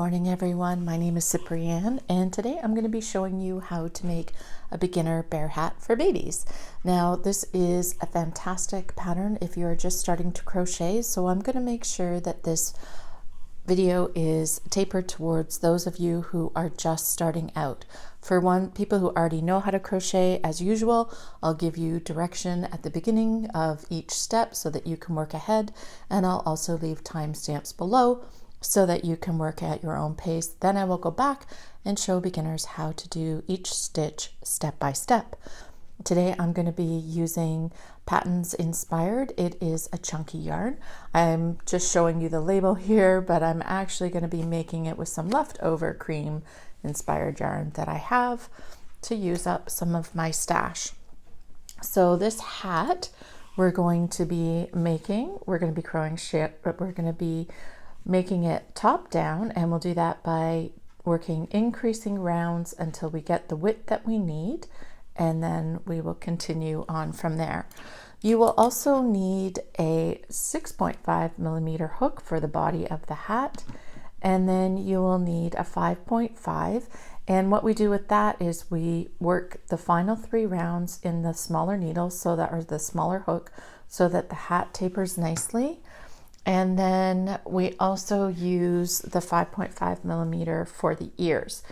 Morning everyone, my name is Cyprienne and today I'm going to be showing you how to make a beginner bear hat for babies. Now this is a fantastic pattern if you're just starting to crochet, so I'm going to make sure that this video is tapered towards those of you who are just starting out. For people who already know how to crochet, as usual, I'll give you direction at the beginning of each step so that you can work ahead, and I'll also leave timestamps below so that you can work at your own pace. Then I will go back and show beginners how to do each stitch step by step. Today I'm going to be using Patons Inspired. It is a chunky yarn. I'm just showing you the label here, but I'm actually going to be making it with some leftover cream inspired yarn that I have to use up some of my stash. So this hat we're going to be making, we're going to be crochet, but we're going to be making it top down, and we'll do that by working increasing rounds until we get the width that we need, and then we will continue on from there. You will also need a 6.5 millimeter hook for the body of the hat, and then you will need a 5.5, and what we do with that is we work the final 3 rounds in the smaller needles, so that, or the smaller hook, so that the hat tapers nicely. And then we also use the 5.5 millimeter for the ears.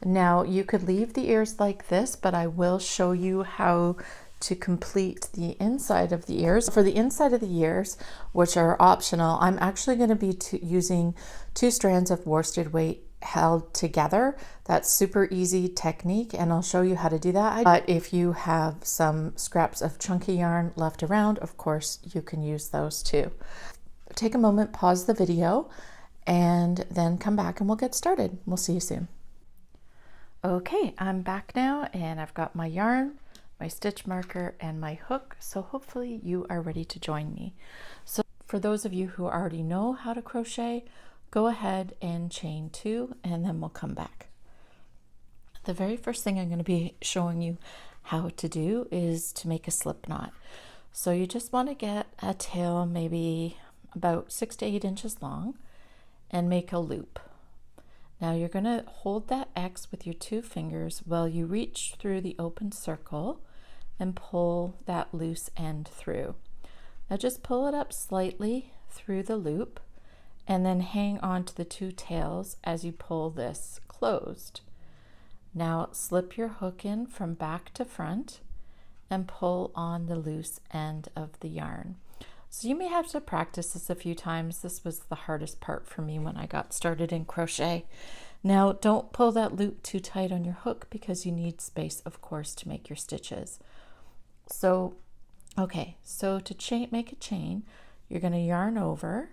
Now you could leave the ears like this, but I will show you how to complete the inside of the ears. For the inside of the ears, which are optional, I'm actually going to be using 2 strands of worsted weight held together. That's super easy technique, and I'll show you how to do that. But if you have some scraps of chunky yarn left around, of course you can use those too. Take a moment, pause the video, and then come back and we'll get started. We'll see you soon. Okay, I'm back now and I've got my yarn, my stitch marker, and my hook, so hopefully you are ready to join me. So for those of you who already know how to crochet, go ahead and chain 2 and then we'll come back. The very first thing I'm going to be showing you how to do is to make a slip knot. So you just want to get a tail maybe about 6 to 8 inches long and make a loop. Now you're going to hold that X with your 2 fingers while you reach through the open circle and pull that loose end through. Now just pull it up slightly through the loop and then hang on to the 2 tails as you pull this closed. Now slip your hook in from back to front and pull on the loose end of the yarn. So you may have to practice this a few times. This was the hardest part for me when I got started in crochet. Now don't pull that loop too tight on your hook because you need space, of course, to make your stitches. So, okay, so to make a chain, you're going to yarn over.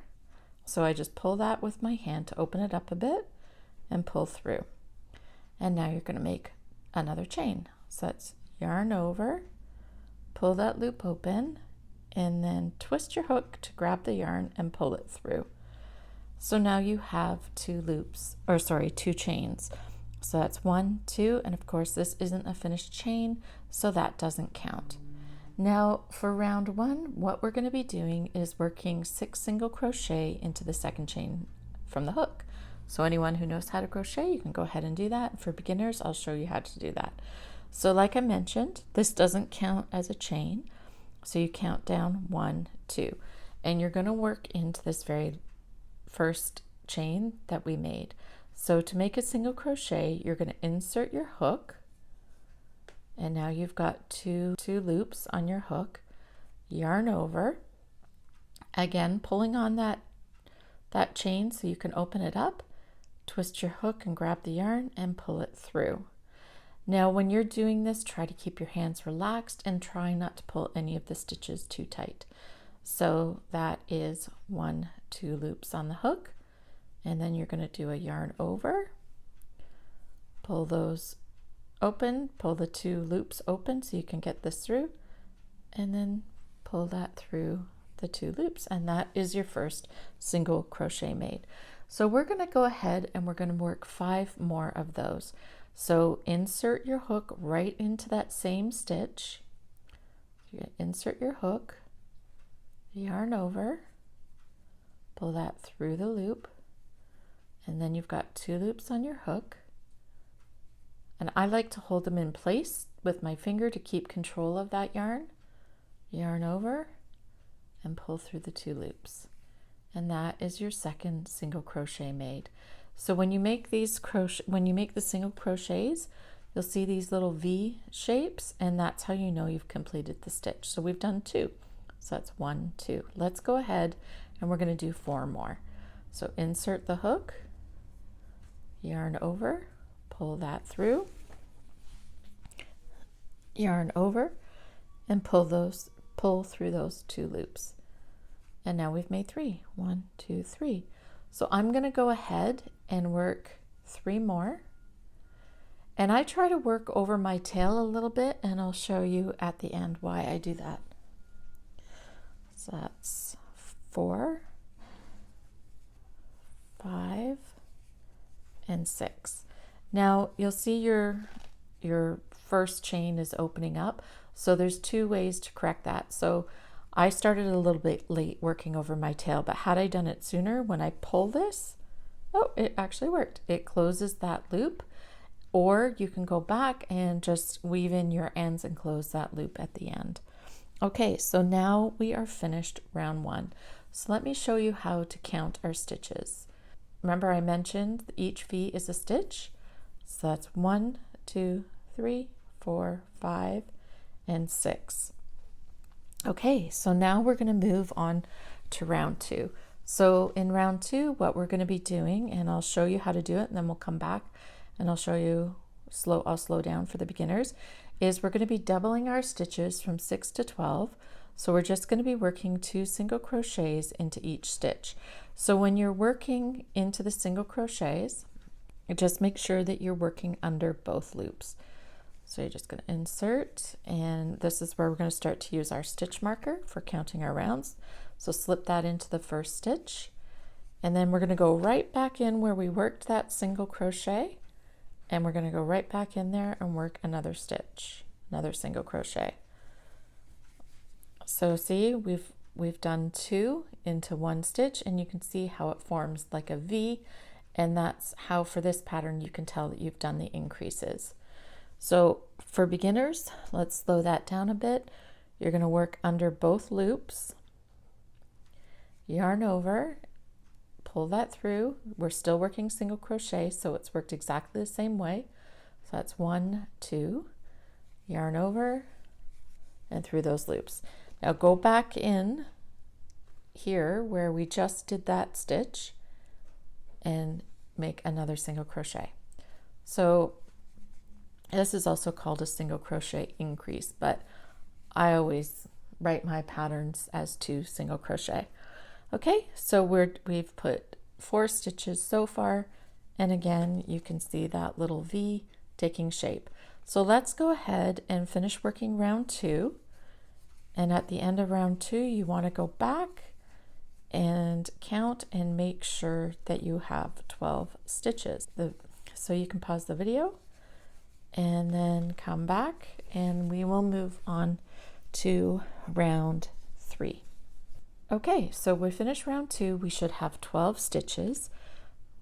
So I just pull that with my hand to open it up a bit and pull through. And now you're going to make another chain. So that's yarn over, pull that loop open, and then twist your hook to grab the yarn and pull it through. So now you have 2 chains. So that's 1, 2, and of course this isn't a finished chain, so that doesn't count. Now for round 1, what we're going to be doing is working 6 single crochet into the 2nd chain from the hook. So anyone who knows how to crochet, you can go ahead and do that. For beginners, I'll show you how to do that. So like I mentioned, this doesn't count as a chain. So you count down 1, 2, and you're going to work into this very first chain that we made. So to make a single crochet, you're going to insert your hook, and now you've got two loops on your hook, yarn over, again pulling on that chain so you can open it up, twist your hook and grab the yarn and pull it through. Now when you're doing this, try to keep your hands relaxed and try not to pull any of the stitches too tight. So that is 1, 2 loops on the hook, and then you're going to do a yarn over, pull those open, pull the 2 loops open so you can get this through, and then pull that through the 2 loops, and that is your first single crochet made. So we're going to go ahead and we're going to work 5 more of those. So insert your hook right into that same stitch. You're going to insert your hook, yarn over, pull that through the loop, and then you've got 2 loops on your hook. And I like to hold them in place with my finger to keep control of that yarn. Yarn over and pull through the 2 loops. And that is your second single crochet made. So when you make these when you make the single crochets, you'll see these little V shapes, and that's how you know you've completed the stitch. So we've done 2. So that's 1, 2. Let's go ahead and we're going to do 4 more. So insert the hook, yarn over, pull that through, yarn over, and pull through those 2 loops. And now we've made 3. 1, 2, 3. So I'm going to go ahead and work 3 more. And I try to work over my tail a little bit, and I'll show you at the end why I do that. So that's 4, 5, and 6. Now you'll see your first chain is opening up. So there's 2 ways to correct that. So I started a little bit late working over my tail, but had I done it sooner, when I pull this, oh, it actually worked. It closes that loop, or you can go back and just weave in your ends and close that loop at the end. Okay, so now we are finished round 1. So let me show you how to count our stitches. Remember I mentioned each V is a stitch. So that's 1, 2, 3, 4, 5, and 6. Okay, so now we're going to move on to round 2. So in round 2, what we're going to be doing, and I'll show you how to do it, and then we'll come back and I'll show you, I'll slow down for the beginners, is we're going to be doubling our stitches from 6 to 12. So we're just going to be working 2 single crochets into each stitch. So when you're working into the single crochets, just make sure that you're working under both loops. So you're just going to insert, and this is where we're going to start to use our stitch marker for counting our rounds. So slip that into the first stitch, and then we're going to go right back in where we worked that single crochet, and we're going to go right back in there and work another stitch, another single crochet. So see, we've done 2 into 1 stitch, and you can see how it forms like a V, and that's how for this pattern you can tell that you've done the increases. So for beginners, let's slow that down a bit. You're going to work under both loops, yarn over, pull that through. We're still working single crochet, so it's worked exactly the same way. So that's 1, 2, yarn over, and through those loops. Now go back in here where we just did that stitch and make another single crochet. So this is also called a single crochet increase, but I always write my patterns as 2 single crochet. Okay, so we've put 4 stitches so far, and again you can see that little V taking shape. So let's go ahead and finish working round 2, and at the end of round 2 you want to go back and count and make sure that you have 12 stitches. So you can pause the video and then come back, and we will move on to round 3. Okay, so we finished round 2. We should have 12 stitches.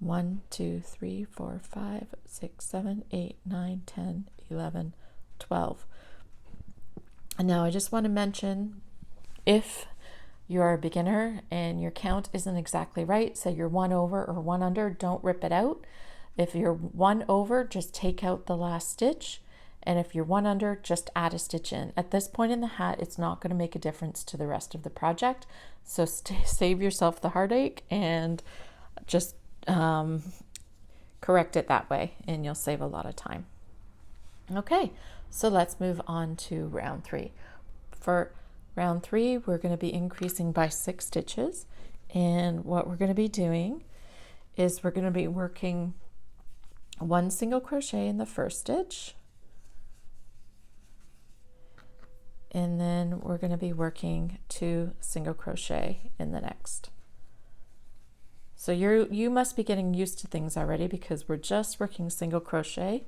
1, 2, 3, 4, 5, 6, 7, 8, 9, 10, 11, 12. And now I just want to mention, if you're a beginner and your count isn't exactly right, say you're 1 over or 1 under, don't rip it out. If you're 1 over, just take out the last stitch. And if you're 1 under, just add a stitch in. At this point in the hat, it's not going to make a difference to the rest of the project. So save yourself the heartache and just correct it that way, and you'll save a lot of time. Okay, so let's move on to round 3. For round 3, we're going to be increasing by 6 stitches. And what we're going to be doing is we're going to be working 1 single crochet in the first stitch, and then we're going to be working 2 single crochet in the next. So you must be getting used to things already, because we're just working single crochet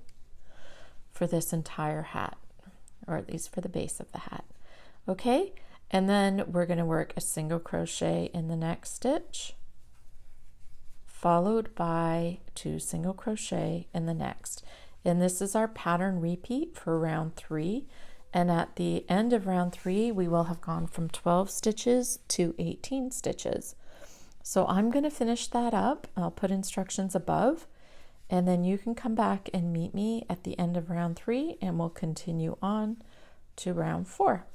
for this entire hat, or at least for the base of the hat. Okay, and then we're going to work a single crochet in the next stitch, followed by 2 single crochet in the next. And this is our pattern repeat for round 3. And at the end of round 3, we will have gone from 12 stitches to 18 stitches. So I'm going to finish that up. I'll put instructions above, and then you can come back and meet me at the end of round 3, and we'll continue on to round 4.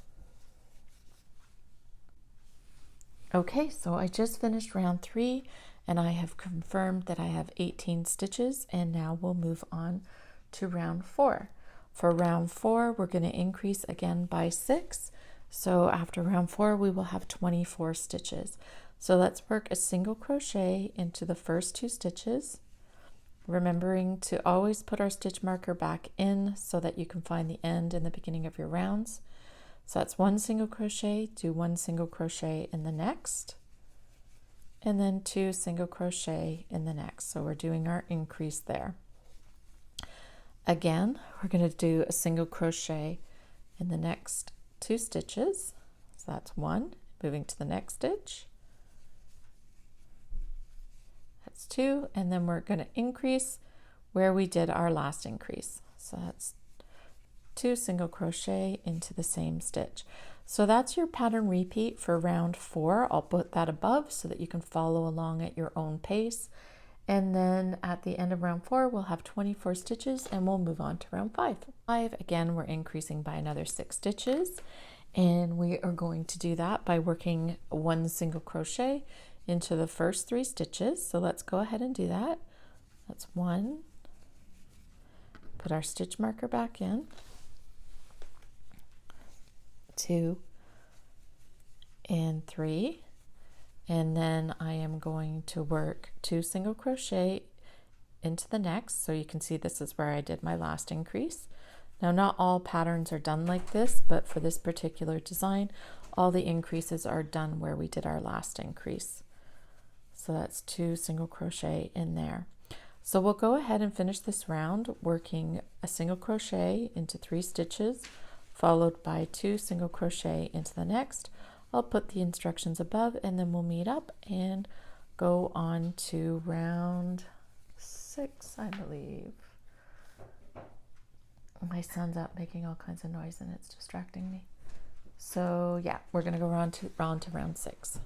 Okay, so I just finished round 3, and I have confirmed that I have 18 stitches, and now we'll move on to round 4. For round 4, we're going to increase again by 6. So after round 4, we will have 24 stitches. So let's work a single crochet into the first 2 stitches, remembering to always put our stitch marker back in so that you can find the end and the beginning of your rounds. So that's 1 single crochet, do 1 single crochet in the next, and then 2 single crochet in the next. So we're doing our increase there. Again, we're going to do a single crochet in the next 2 stitches. So that's 1, moving to the next stitch. That's 2, and then we're going to increase where we did our last increase. So that's 2 single crochet into the same stitch. So that's your pattern repeat for round 4. I'll put that above so that you can follow along at your own pace. And then at the end of round 4, we'll have 24 stitches, and we'll move on to round 5. Again, we're increasing by another 6 stitches, and we are going to do that by working 1 single crochet into the first 3 stitches. So let's go ahead and do that. That's 1, put our stitch marker back in, 2 and 3, and then I am going to work 2 single crochet into the next. So you can see this is where I did my last increase. Now, not all patterns are done like this, but for this particular design, all the increases are done where we did our last increase. So that's 2 single crochet in there. So we'll go ahead and finish this round working a single crochet into 3 stitches, followed by 2 single crochet into the next. I'll put the instructions above, and then we'll meet up and go on to round 6, I believe. My son's up making all kinds of noise and it's distracting me. So yeah, we're going to go on to round 6.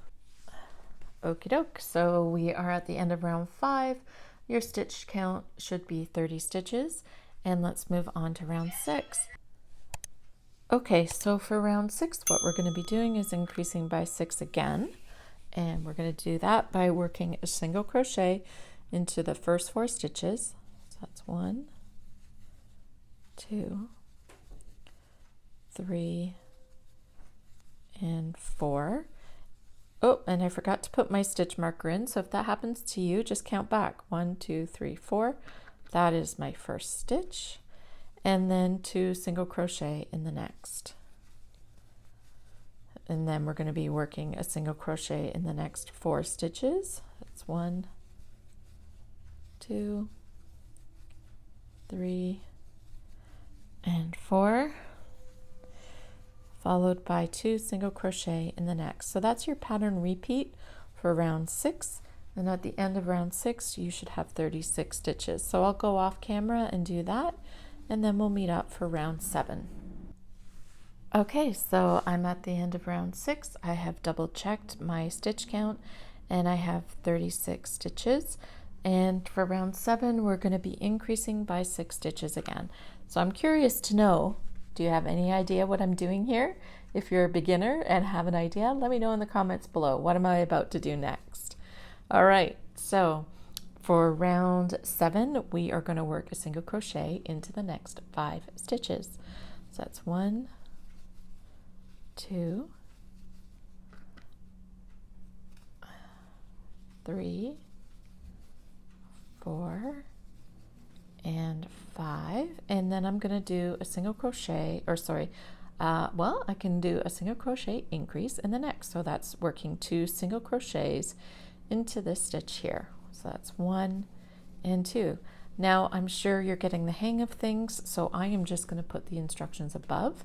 Okie doke, so we are at the end of round 5. Your stitch count should be 30 stitches, and let's move on to round 6. Okay, so for round 6, what we're going to be doing is increasing by 6 again, and we're going to do that by working a single crochet into the first 4 stitches. So that's 1, 2, 3, and 4. Oh, and I forgot to put my stitch marker in, so if that happens to you, just count back. 1, 2, 3, 4. That is my first stitch, and then 2 single crochet in the next. And then we're going to be working a single crochet in the next 4 stitches. That's 1, 2, 3, and 4, followed by 2 single crochet in the next. So that's your pattern repeat for round 6. And at the end of round 6, you should have 36 stitches. So I'll go off camera and do that, and then we'll meet up for round 7. Okay, so I'm at the end of round 6. I have double checked my stitch count, and I have 36 stitches. And for round 7, we're going to be increasing by 6 stitches again. So I'm curious to know, do you have any idea what I'm doing here? If you're a beginner and have an idea, let me know in the comments below. What am I about to do next? All right, so for round 7, we are going to work a single crochet into the next 5 stitches. So that's 1, 2, 3, 4, and 5, and then I'm going to do a single crochet, or sorry, I can do a single crochet increase in the next. So that's working 2 single crochets into this stitch here. So that's 1 and 2. Now I'm sure you're getting the hang of things, so I am just going to put the instructions above.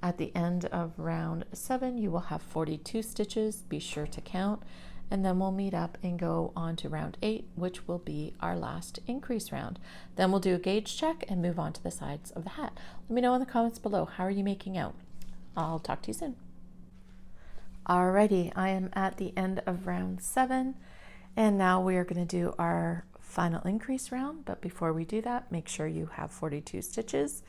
At the end of round 7, you will have 42 stitches. Be sure to count. and then we'll meet up and go on to round 8, which will be our last increase round. Then we'll do a gauge check and move on to the sides of the hat. Let me know in the comments below, how are you making out? I'll talk to you soon. Alrighty, I am at the end of round 7, and now we are going to do our final increase round. But before we do that, make sure you have 42 stitches.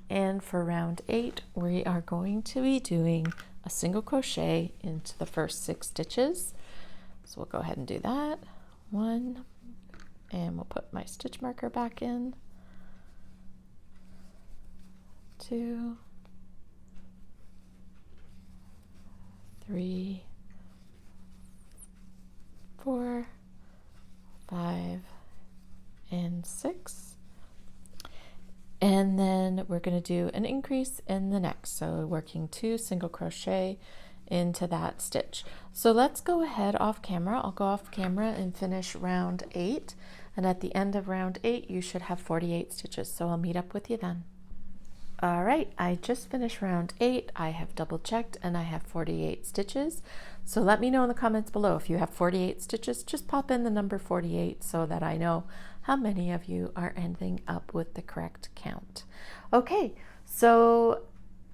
And for round 8, we are going to be doing a single crochet into the first 6 stitches. So we'll go ahead and do that. 1, and we'll put my stitch marker back in. 2, 3, 4, 5, and 6. And then we're going to do an increase in the next, so working 2 single crochet into that stitch. So let's go ahead off camera. I'll go off camera and finish round 8, and at the end of round 8 you should have 48 stitches, so I'll meet up with you then. All right, I just finished round 8. I have double checked and I have 48 stitches. So let me know in the comments below if you have 48 stitches. Just pop in the number 48 so that I know how many of you are ending up with the correct count. Okay, so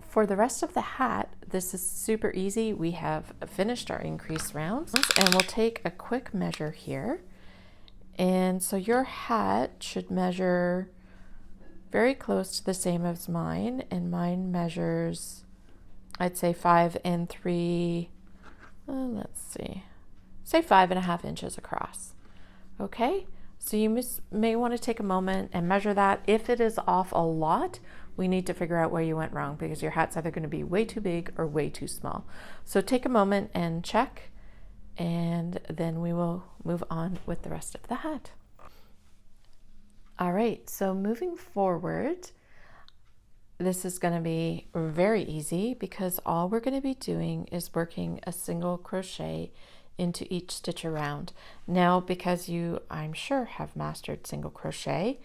for the rest of the hat, this is super easy. We have finished our increase rounds, and we'll take a quick measure here. And so your hat should measure very close to the same as mine, and mine measures, I'd say 5 and 3, let's see, say 5.5 inches across. Okay, so you may want to take a moment and measure that. If it is off a lot, we need to figure out where you went wrong, because your hat's either going to be way too big or way too small. So take a moment and check, and then we will move on with the rest of the hat. All right, so moving forward, this is going to be very easy because all we're going to be doing is working a single crochet into each stitch around. Now, because you, I'm sure, have mastered single crochet,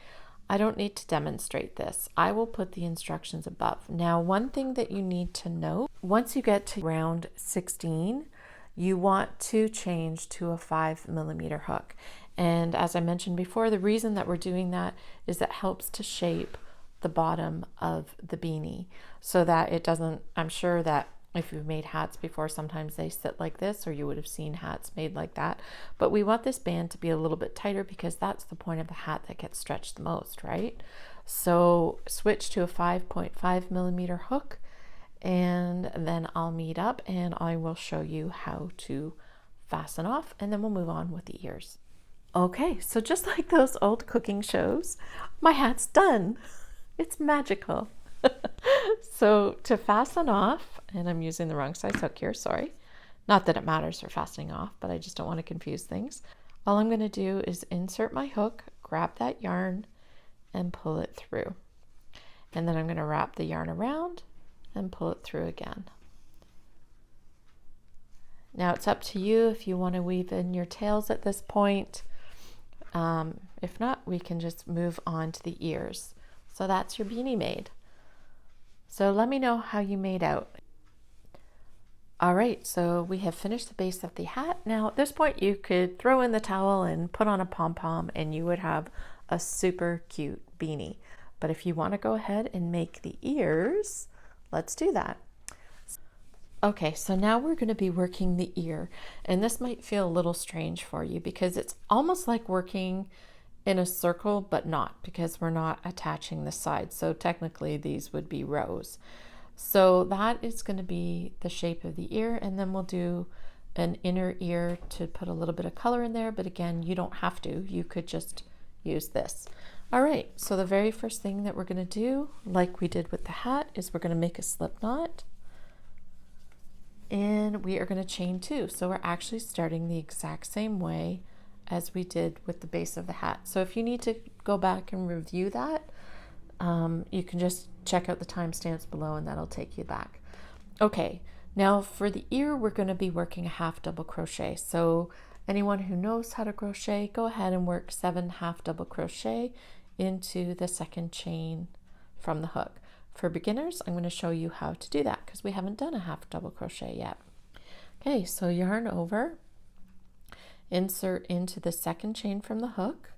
I don't need to demonstrate this. I will put the instructions above. Now, one thing that you need to know, once you get to round 16, you want to change to a 5mm hook. And as I mentioned before, the reason that we're doing that is that helps to shape the bottom of the beanie so that it doesn't, I'm sure that if you've made hats before, sometimes they sit like this, or you would have seen hats made like that. But we want this band to be a little bit tighter because that's the point of the hat that gets stretched the most, right? So switch to a 5.5mm hook, and then I'll meet up and I will show you how to fasten off, and then we'll move on with the ears. Okay, so just like those old cooking shows, my hat's done. It's magical. So to fasten off, and I'm using the wrong size hook here, sorry. Not that it matters for fastening off, but I just don't want to confuse things. All I'm going to do is insert my hook, grab that yarn, and pull it through. And then I'm going to wrap the yarn around and pull it through again. Now it's up to you if you want to weave in your tails at this point. If not, we can just move on to the ears. So that's your beanie made. So let me know how you made out. All right, so we have finished the base of the hat. Now at this point you could throw in the towel and put on a pom-pom and you would have a super cute beanie. But if you want to go ahead and make the ears, let's do that. Okay, so now we're going to be working the ear, and this might feel a little strange for you because it's almost like working in a circle, but not, because we're not attaching the sides. So technically these would be rows. So that is going to be the shape of the ear, and then we'll do an inner ear to put a little bit of color in there, but again, you don't have to. You could just use this. All right, so the very first thing that we're going to do, like we did with the hat, is we're going to make a slip knot. And we are going to chain 2. So we're actually starting the exact same way as we did with the base of the hat. So if you need to go back and review that, you can just check out the timestamps below and that'll take you back. Okay, now for the ear, we're going to be working a half double crochet. So anyone who knows how to crochet, go ahead and work 7 half double crochet into the second chain from the hook. For beginners, I'm going to show you how to do that because we haven't done a half double crochet yet. Okay, so yarn over, insert into the second chain from the hook,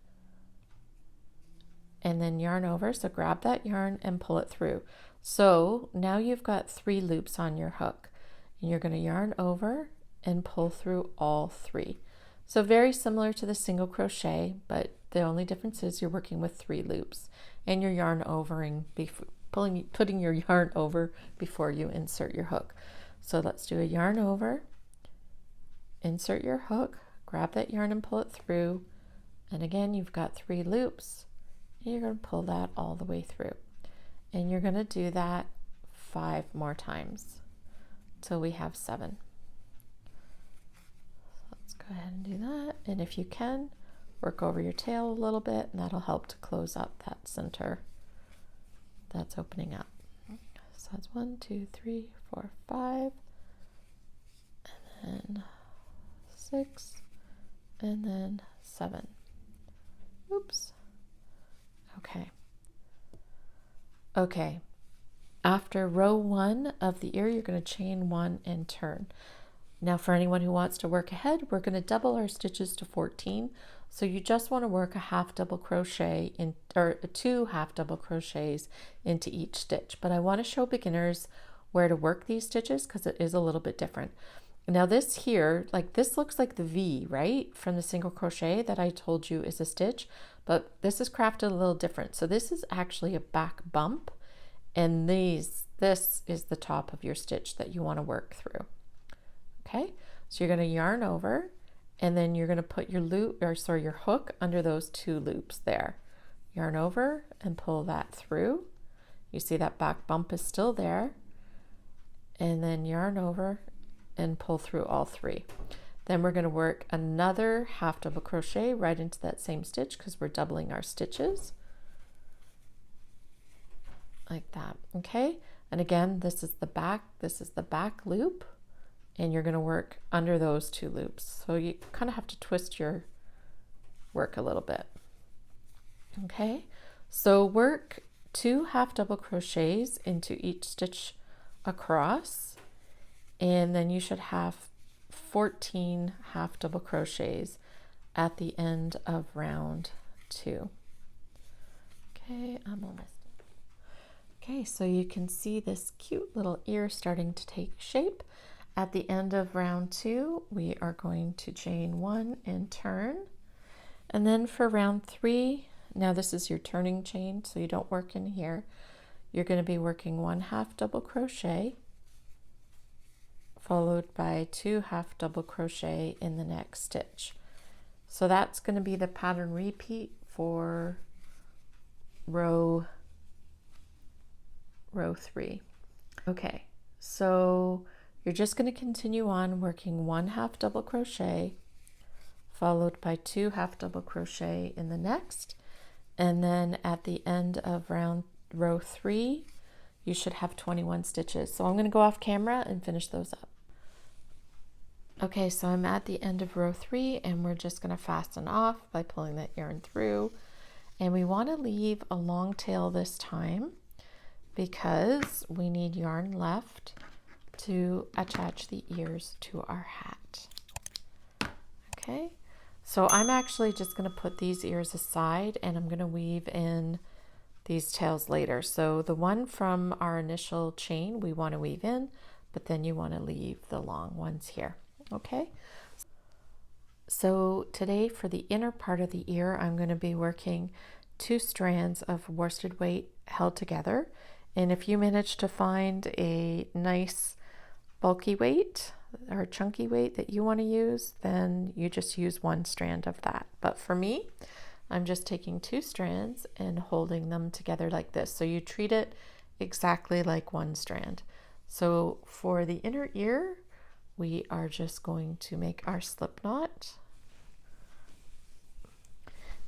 and then yarn over. So grab that yarn and pull it through. So now you've got 3 loops on your hook, and you're going to yarn over and pull through all 3. So very similar to the single crochet, but the only difference is you're working with 3 loops, and you're yarn overing, putting your yarn over before you insert your hook. So let's do a yarn over, insert your hook, grab that yarn and pull it through, and again you've got 3 loops, and you're going to pull that all the way through, and you're going to do that 5 more times till we have 7. Let's go ahead and do that, and if you can, work over your tail a little bit, and that'll help to close up that center that's opening up. So that's 1, 2, 3, 4, 5, and then 6, and then 7. Oops. Okay. After row 1 of the ear, you're going to chain 1 and turn. Now for anyone who wants to work ahead, we're going to double our stitches to 14. So you just want to work a half double crochet or 2 half double crochets into each stitch. But I want to show beginners where to work these stitches because it is a little bit different. Now this here, like this looks like the V, right? From the single crochet that I told you is a stitch, but this is crafted a little different. So this is actually a back bump, and this is the top of your stitch that you want to work through. Okay, so you're going to yarn over, and then you're going to put your your hook under those 2 loops there. Yarn over and pull that through. You see that back bump is still there, and then yarn over and pull through all 3. Then we're going to work another half double crochet right into that same stitch because we're doubling our stitches like that. Okay, and again, this is the back loop, and you're going to work under those 2 loops. So you kind of have to twist your work a little bit. Okay, so work 2 half double crochets into each stitch across, and then you should have 14 half double crochets at the end of round 2. Okay, I'm almost done. Okay, so you can see this cute little ear starting to take shape. At the end of round 2, we are going to chain 1 and turn. And then for round 3, now this is your turning chain, so you don't work in here. You're going to be working 1 half double crochet, followed by 2 half double crochet in the next stitch. So that's going to be the pattern repeat for row 3. Okay, so you're just going to continue on working 1 half double crochet, followed by 2 half double crochet in the next, and then at the end of row 3, you should have 21 stitches. So I'm going to go off camera and finish those up. Okay, so I'm at the end of row 3, and we're just going to fasten off by pulling that yarn through, and we want to leave a long tail this time because we need yarn left to attach the ears to our hat. Okay, so I'm actually just going to put these ears aside, and I'm going to weave in these tails later. So the one from our initial chain we want to weave in, but then you want to leave the long ones here. Okay, so today for the inner part of the ear, I'm going to be working 2 strands of worsted weight held together. And if you manage to find a nice bulky weight or chunky weight that you want to use, then you just use 1 strand of that. But for me, I'm just taking 2 strands and holding them together like this. So you treat it exactly like 1 strand. So for the inner ear, we are just going to make our slip knot,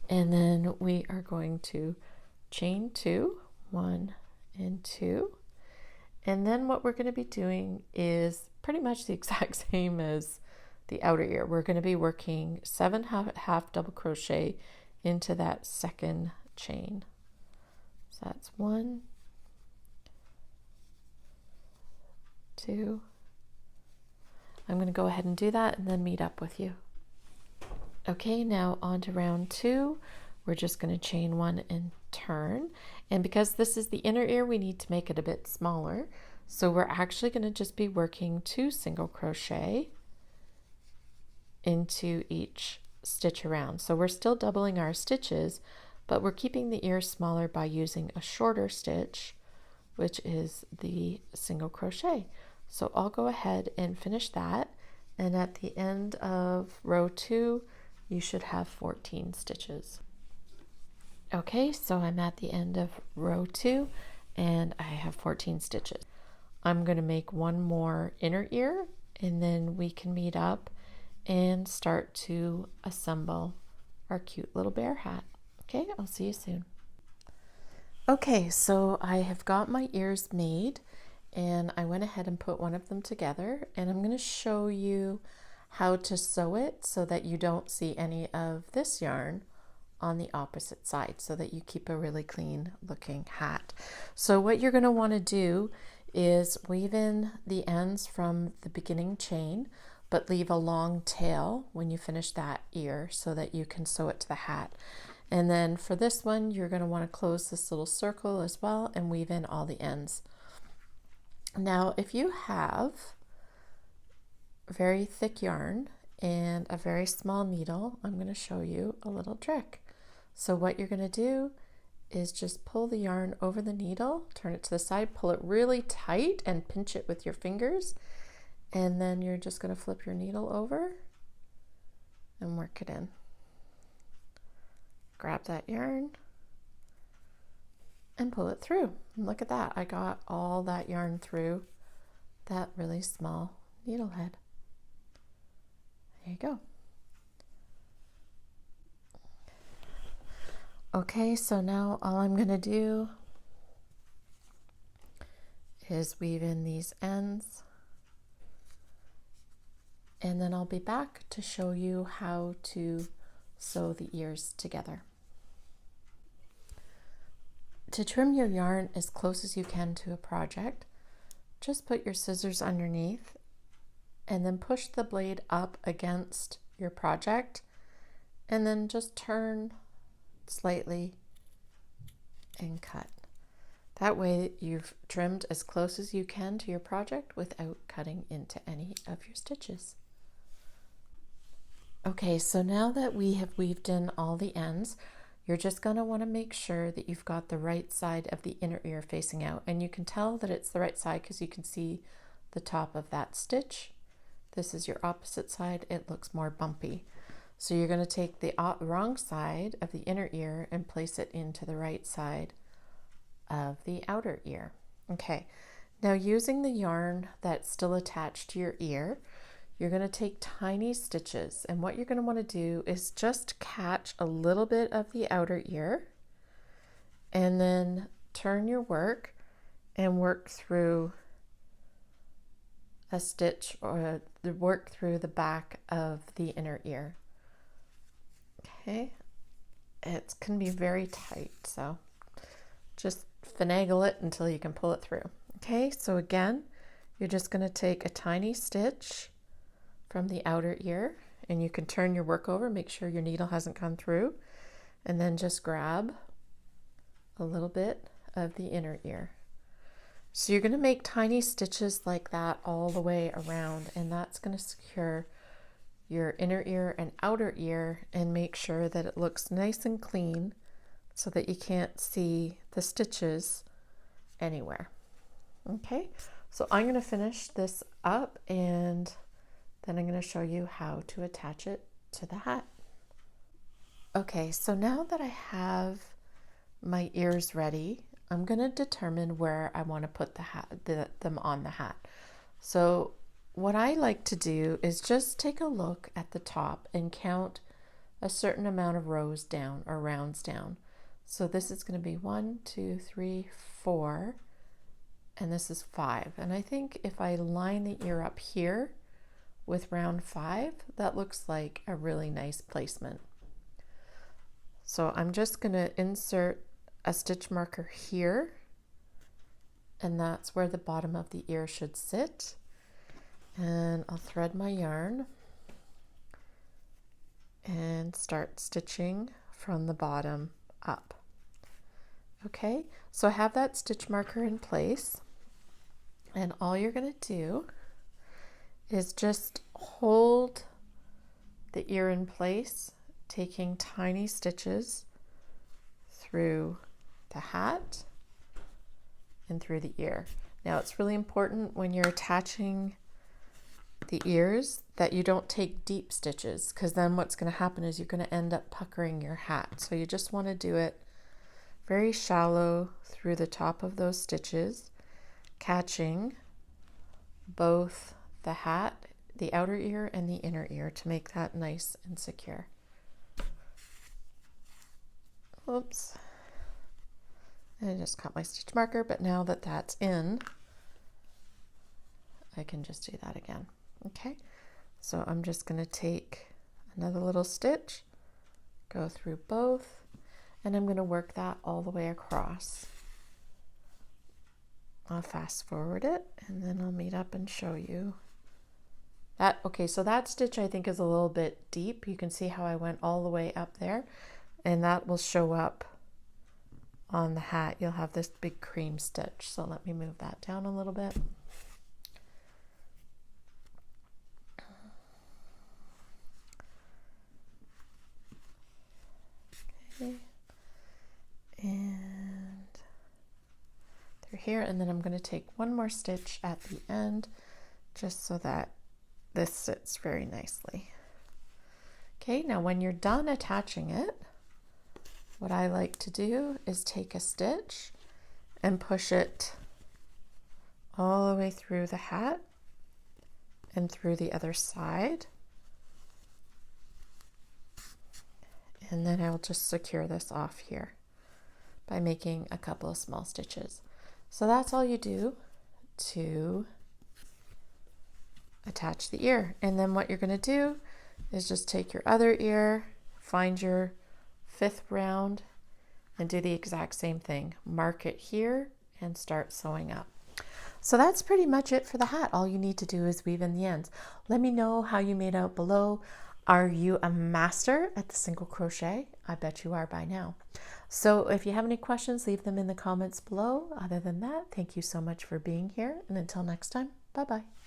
and then we are going to chain 2, 1 and 2, and then what we're going to be doing is pretty much the exact same as the outer ear. We're going to be working 7 half double crochet into that second chain. So that's 1, 2. I'm going to go ahead and do that and then meet up with you. Okay, now on to round 2. We're just going to chain 1 and turn. And because this is the inner ear, we need to make it a bit smaller. So we're actually going to just be working 2 single crochet into each stitch around. So we're still doubling our stitches, but we're keeping the ear smaller by using a shorter stitch, which is the single crochet. So I'll go ahead and finish that. And at the end of row 2, you should have 14 stitches. Okay, so I'm at the end of row 2 and I have 14 stitches. I'm going to make one more inner ear and then we can meet up and start to assemble our cute little bear hat. Okay, I'll see you soon. Okay, so I have got my ears made and I went ahead and put one of them together, and I'm going to show you how to sew it so that you don't see any of this yarn on the opposite side, so that you keep a really clean looking hat. So what you're going to want to do is weave in the ends from the beginning chain, but leave a long tail when you finish that ear so that you can sew it to the hat. And then for this one, you're going to want to close this little circle as well and weave in all the ends. Now, if you have very thick yarn and a very small needle, I'm going to show you a little trick. So what you're going to do is just pull the yarn over the needle, turn it to the side, pull it really tight and pinch it with your fingers. And then you're just going to flip your needle over and work it in. Grab that yarn and pull it through. And look at that. I got all that yarn through that really small needle head. There you go. Okay, so now all I'm going to do is weave in these ends, and then I'll be back to show you how to sew the ears together. To trim your yarn as close as you can to a project, just put your scissors underneath and then push the blade up against your project and then just turn slightly and cut. That way you've trimmed as close as you can to your project without cutting into any of your stitches. Okay, so now that we have weaved in all the ends, you're just going to want to make sure that you've got the right side of the inner ear facing out, and you can tell that it's the right side because you can see the top of that stitch. This is your opposite side. It looks more bumpy. So you're going to take the wrong side of the inner ear and place it into the right side of the outer ear. Okay, now using the yarn that's still attached to your ear, you're going to take tiny stitches, and what you're going to want to do is just catch a little bit of the outer ear and then turn your work and work through a stitch or work through the back of the inner ear. Okay, it can be very tight, so just finagle it until you can pull it through. Okay, so again, you're just going to take a tiny stitch from the outer ear, and you can turn your work over, make sure your needle hasn't gone through, and then just grab a little bit of the inner ear. So you're going to make tiny stitches like that all the way around, and that's going to secure your inner ear and outer ear and make sure that it looks nice and clean so that you can't see the stitches anywhere. Okay, so I'm going to finish this up and then I'm going to show you how to attach it to the hat. Okay, so now that I have my ears ready, I'm going to determine where I want to put them on the hat. So what I like to do is just take a look at the top and count a certain amount of rows down or rounds down. So this is going to be 1, 2, 3, 4, and this is 5. And I think if I line the ear up here with round 5, that looks like a really nice placement. So I'm just going to insert a stitch marker here, and that's where the bottom of the ear should sit. And I'll thread my yarn and start stitching from the bottom up. Okay, so I have that stitch marker in place, and all you're going to do is just hold the ear in place, taking tiny stitches through the hat and through the ear. Now it's really important when you're attaching the ears that you don't take deep stitches, because then what's going to happen is you're going to end up puckering your hat. So you just want to do it very shallow through the top of those stitches, catching both the hat, the outer ear and the inner ear, to make that nice and secure. Oops. I just cut my stitch marker, but now that that's in, I can just do that again. Okay, so I'm just going to take another little stitch, go through both, and I'm going to work that all the way across. I'll fast forward it and then I'll meet up and show you that. Okay, so that stitch I think is a little bit deep. You can see how I went all the way up there, and that will show up on the hat. You'll have this big cream stitch. So let me move that down a little bit. Okay. And through here, and then I'm going to take one more stitch at the end just so that this sits very nicely. Okay, now when you're done attaching it, what I like to do is take a stitch and push it all the way through the hat and through the other side. And then I'll just secure this off here by making a couple of small stitches. So that's all you do to attach the ear. And then what you're going to do is just take your other ear, find your 5th round, and do the exact same thing. Mark it here and start sewing up. So that's pretty much it for the hat. All you need to do is weave in the ends. Let me know how you made out below. Are you a master at the single crochet? I bet you are by now. So if you have any questions, leave them in the comments below. Other than that, thank you so much for being here, and until next time, bye-bye.